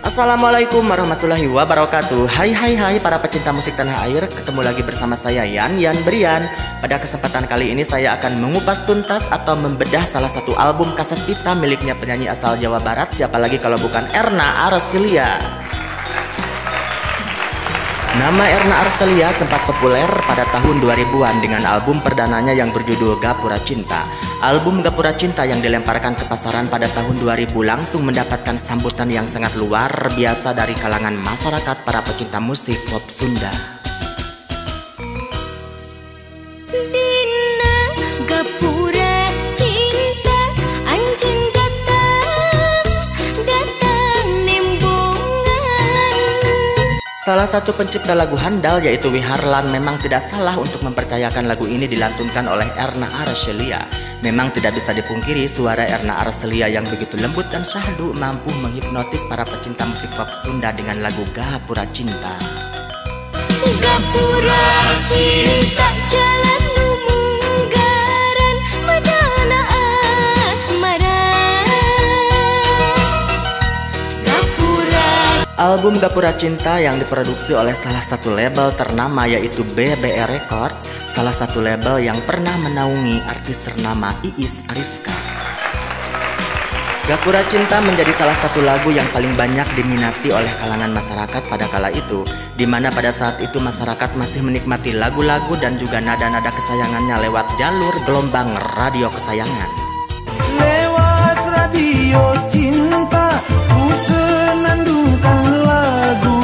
Assalamualaikum warahmatullahi wabarakatuh. Hai para pecinta musik tanah air. Ketemu lagi bersama saya Yan Brian. Pada kesempatan kali ini saya akan mengupas tuntas atau membedah salah satu album kaset pita miliknya penyanyi asal Jawa Barat. Siapa lagi kalau bukan Erna Arselia. Nama Erna Arselia sempat populer pada tahun 2000-an dengan album perdananya yang berjudul Gapura Cinta. Album Gapura Cinta yang dilemparkan ke pasaran pada tahun 2000 langsung mendapatkan sambutan yang sangat luar biasa dari kalangan masyarakat para pecinta musik pop Sunda. Salah satu pencipta lagu handal yaitu Wiharlan memang tidak salah untuk mempercayakan lagu ini dilantunkan oleh Erna Arselia. Memang tidak bisa dipungkiri suara Erna Arselia yang begitu lembut dan syahdu mampu menghipnotis para pecinta musik pop Sunda dengan lagu Gapura Cinta. Gapura Cinta jalan lumunggaran madana asmara. Album Gapura Cinta yang diproduksi oleh salah satu label ternama yaitu BBR Records, salah satu label yang pernah menaungi artis ternama Iis Ariska. Gapura Cinta menjadi salah satu lagu yang paling banyak diminati oleh kalangan masyarakat pada kala itu, di mana pada saat itu masyarakat masih menikmati lagu-lagu dan juga nada-nada kesayangannya lewat jalur gelombang radio kesayangan. Lewat radio cinta ku senandungkan lagu.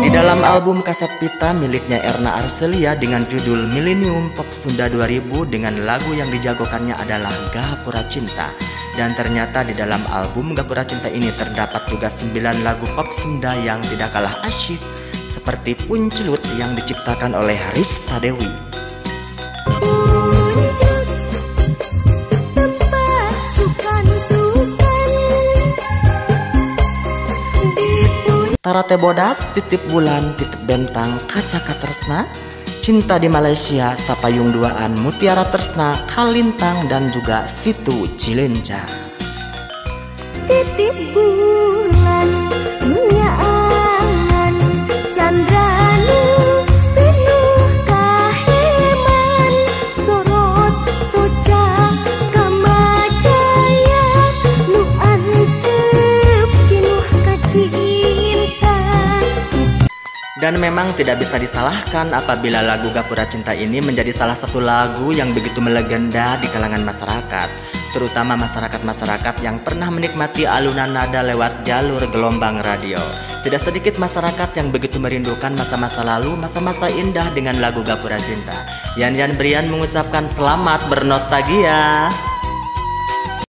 Di dalam album kaset pita miliknya Erna Arselia dengan judul Millennium Pop Sunda 2000 dengan lagu yang dijagokannya adalah Gapura Cinta. Dan ternyata di dalam album Gapura Cinta ini terdapat juga 9 lagu pop Sunda yang tidak kalah asyik, seperti Puncelut yang diciptakan oleh Rista Dewi. Tarate Bodas, Titip Bulan, Titip Bentang, Kaca Katresna, Cinta di Malaysia, Sapayung Duaan, Mutiara Tresna, Kalintang, dan juga Situ Cilenca. Titip bulan, dunia angan, candranu, penuh kaheman, sorot soca, kamajaya, nu antep, kinuh kacinta. Dan memang tidak bisa disalahkan apabila lagu Gapura Cinta ini menjadi salah satu lagu yang begitu melegenda di kalangan masyarakat, terutama masyarakat-masyarakat yang pernah menikmati alunan nada lewat jalur gelombang radio. Tidak sedikit masyarakat yang begitu merindukan masa-masa lalu, masa-masa indah dengan lagu Gapura Cinta. Yan Brian mengucapkan selamat bernostalgia.